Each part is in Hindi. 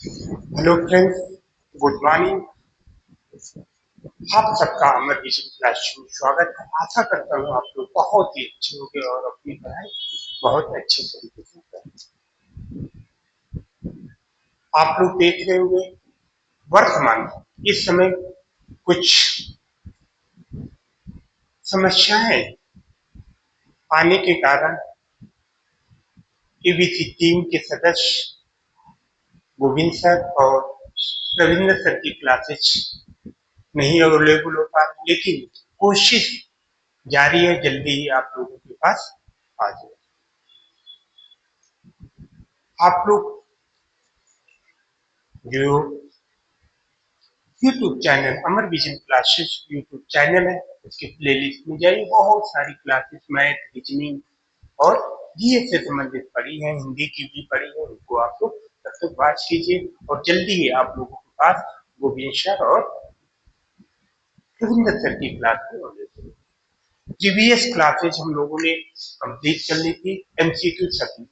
Hello friends, good morning. आप सबका अमर विजय क्लास में स्वागत है। आशा करता हूँ आप लोग बहुत ही अच्छे होंगे और अपनी पढ़ाई बहुत अच्छे तरीके से करें। आप लोग देख रहे होंगे वर्तमान इस समय कुछ समस्याएं आने के कारण एबीसी टीम के सदस्य गोविंद सर और रविंद्र सर की क्लासेस नहीं अवेलेबल हो पा रही, लेकिन कोशिश जारी है, जल्दी ही आप लोगों के पास आ जाए। आप लोग जो यूट्यूब चैनल अमर विजन क्लासेस यूट्यूब चैनल है, उसके प्लेलिस्ट में जाइए। बहुत सारी क्लासेस मैथ, रीजनिंग और जीएस से संबंधित पढ़ी है, हिंदी की भी पढ़ी है, उनको आप लोग तब तक वॉच कीजिए और जल्दी ही आप लोगों के पास गोविंद सर और रविंद्र सर की क्लास में होने चाहिए। प्रीवियस क्लासेज हम लोगों ने कंप्लीट कर ली थी। एमसीक्यू सभी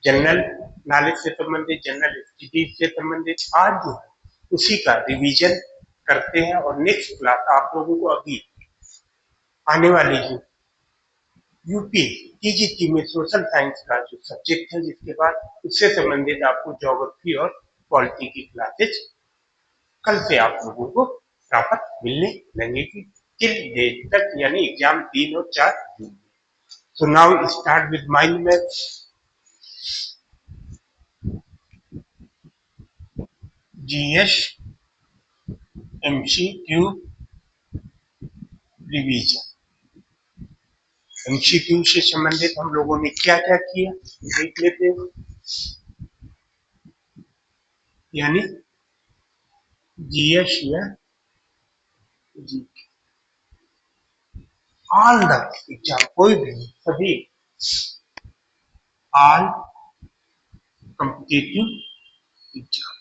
जनरल नॉलेज से संबंधित, जनरल स्टडीज से संबंधित आज जो है उसी का रिवीजन करते हैं। और नेक्स्ट क्लास आप लोगों को अभी आने वाली जो यूपी टीजीटी में सोशल साइंस का जो सब्जेक्ट है, जिसके बाद उससे संबंधित आपको ज्योग्राफी और पॉलिटी की क्लासेज कल से आप लोगों को प्राप्त मिलने लगेगी टिल डेट तक, यानी एग्जाम 3 और 4 जून। So now start with mind maps, GS, MCQ revision. MCQ से संबंधित हम लोगों ने क्या क्या किया देख लेते हैं। यानी जीएस या जी ऑल द एग्जाम, कोई भी सभी ऑल कॉम्पिटिटिव एग्जाम,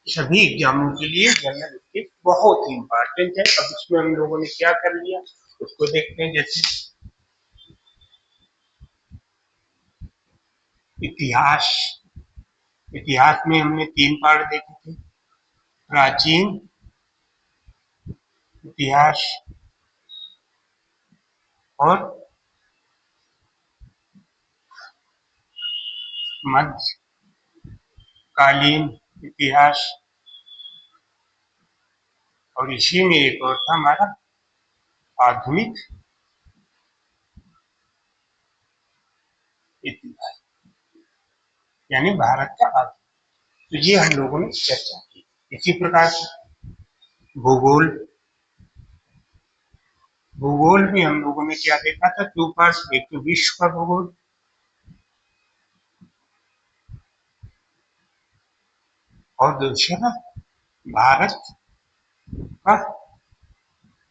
सभी एग्जामों के लिए जनरल स्किल बहुत ही इंपॉर्टेंट है। अब इसमें हम लोगों ने क्या कर लिया उसको देखते हैं। जैसे इतिहास, इतिहास में हमने 3 पार्ट देखे थे। प्राचीन इतिहास और मध्यकालीन इतिहास, और इसी में एक और था हमारा आधुनिक इतिहास, यानी भारत का आधुनिक। तो ये हम लोगों ने चर्चा की। इसी प्रकार से भूगोल, भूगोल में हम लोगों ने क्या देखा था, 2 पार्ट। एक तो विश्व का भूगोल और दूसरा भारत का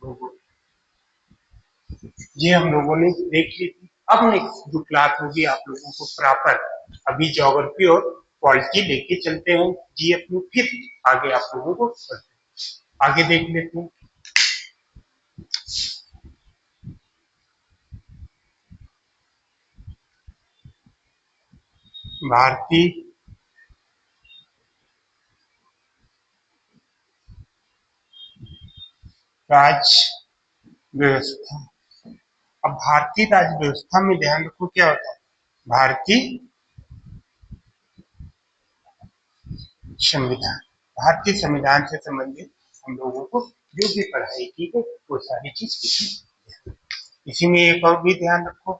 भूगोल, ये हम लोगों ने देख ली थी। अब नेक्स्ट जो क्लास होगी आप लोगों को प्रॉपर अभी ज्योग्राफी और पॉलिटी लेके चलते हैं जीएस में, फिर आगे आप लोगों को आगे देख लेते हैं। भारतीय राज्य व्यवस्था। अब भारतीय राज्य व्यवस्था में ध्यान रखो क्या होता है। भारतीय संविधान, भारतीय संविधान से संबंधित हम लोगों को जो भी पढ़ाई की है वो सारी चीज इसी में एक और भी ध्यान रखो,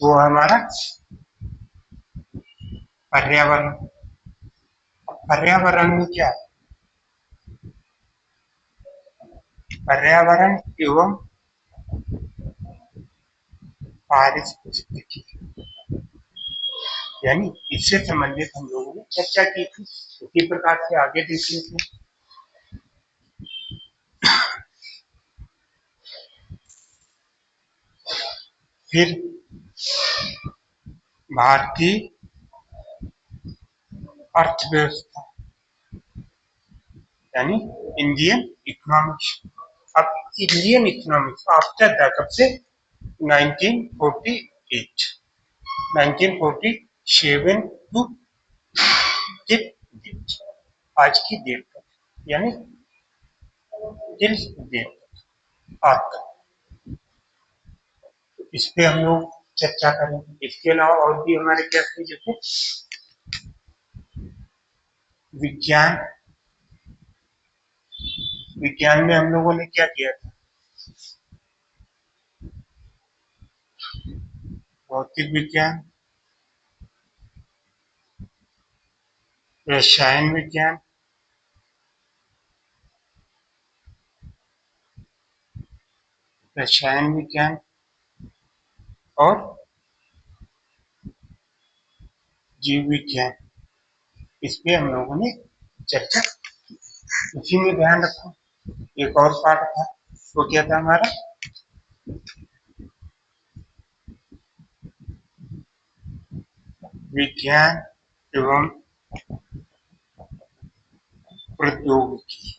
वो हमारा पर्यावरण। पर्यावरण में क्या है, पर्यावरण एवं पारिस्थितिकी, यानी इससे संबंधित हम लोगों ने चर्चा की थी। उसी प्रकार से आगे देख लेते हैं। फिर भारतीय अर्थव्यवस्था, यानी इंडियन इकोनॉमिक्स। अब इंडियन इकोनॉमिक्स आफ्टर द कब से 1948, 1947 टू डेट, आज की डेट तक, यानी टिल डेट तक, आज तक। इस पे हम लोग चर्चा करेंगे। इसके अलावा और भी हमारे क्या थे, जैसे विज्ञान, विज्ञान में हम लोगों ने क्या किया था, भौतिक विज्ञान, रसायन विज्ञान, रसायन विज्ञान और जीव विज्ञान, इस पे हम लोगों ने चर्चा। इसी में ध्यान रखो, एक और पार्ट था, वो क्या था हमारा, विज्ञान एवं प्रौद्योगिकी।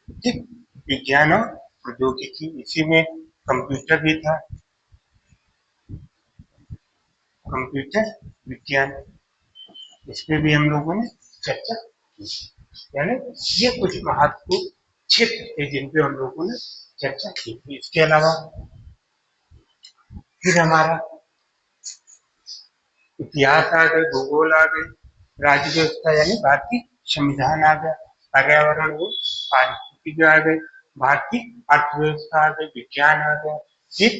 ठीक, विज्ञान और प्रौद्योगिकी, इसी में कंप्यूटर भी था, कंप्यूटर विज्ञान, इसमें भी हम लोगों ने चर्चा की। यानी ये कुछ महत्वपूर्ण क्षेत्र थे जिन पे हम लोगों ने चर्चा की थी। इसके अलावा फिर हमारा इतिहास आ गए, भूगोल आ गए, राज्य व्यवस्था यानी भारतीय संविधान आ गया, पर्यावरण वो पारिस्थितिकी आ गई, भारतीय अर्थव्यवस्था आ गई, विज्ञान आ गया, फिर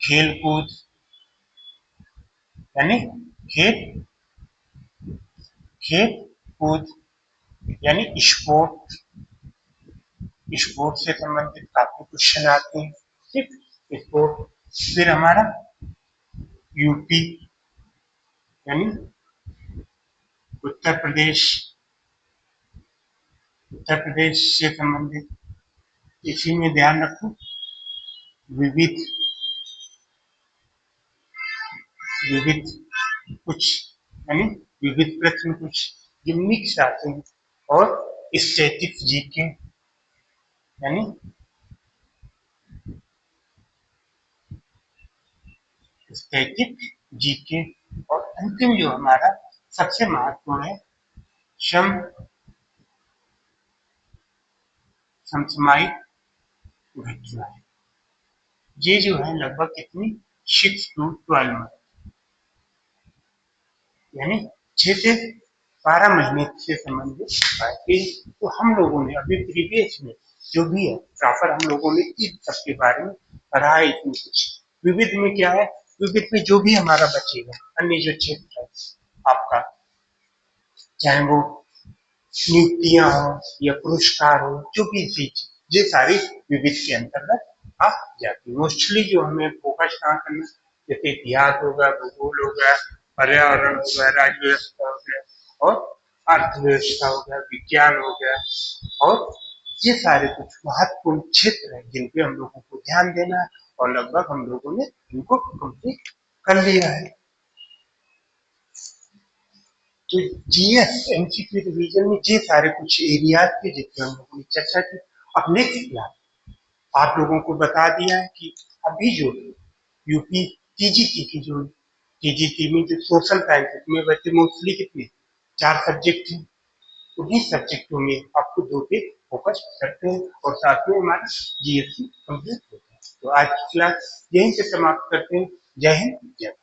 खेल कूद, यानी खेल, खेल कूद यानी स्पोर्ट, स्पोर्ट से संबंधित काफी क्वेश्चन आते हैं। ठीक, स्पोर्ट। फिर हमारा यूपी यानी उत्तर प्रदेश, उत्तर प्रदेश से संबंधित, इसी में ध्यान रखो विविध, विविध कुछ, यानी विविध प्रश्न कुछ जो मिक्स आते हैं, और स्टैटिक जीके यानी स्टैटिक जीके, और अंतिम जो हमारा सबसे महत्वपूर्ण है, सम समसामयिक घटनाएं। ये जो है लगभग कितनी 6 to 12 मंथ, यानी 6 से 12 महीने से संबंधित बातें तो हम लोगों ने अभी प्रीवियस में जो भी है प्रॉपर हम लोगों ने इन सबके बारे में पढ़ा है। इसमें कुछ विविध में क्या है, विविध में जो भी हमारा बचेगा अन्य जो क्षेत्र है आपका, चाहे वो नियुक्तियां हो या पुरस्कार हो, जो भी चीज, ये सारी विविध के अंतर्गत आ जाती है। मोस्टली जो हमें फोकस कहाँ करना, जैसे इतिहास होगा, भूगोल होगा, पर्यावरण होगा, राज्य व्यवस्था हो गया, और अर्थव्यवस्था हो गया, विज्ञान हो गया, और ये सारे कुछ महत्वपूर्ण क्षेत्र हैं जिन पे हम लोगों को ध्यान देना है, और लगभग हम लोगों ने इनको कंप्लीट कर लिया है। तो जीएस एमसीक्यू रिवीजन में ये सारे कुछ एरियाज थे जिसपे हम लोगों ने चर्चा की। अब नेक्स्ट क्लास आप लोगों को बता दिया है कि अभी जो यूपी टीजीटी की जो टीजीटी में जो सोशल साइंस में वैसे मोस्टली कितने 4 सब्जेक्ट थे, उन्हीं सब्जेक्टों में आपको 2 पे फोकस करते हैं, और साथ में हमारा जीएससी कंप्लीट होता है। तो आज की क्लास यहीं से समाप्त करते हैं। जय हिंद, जय भारत।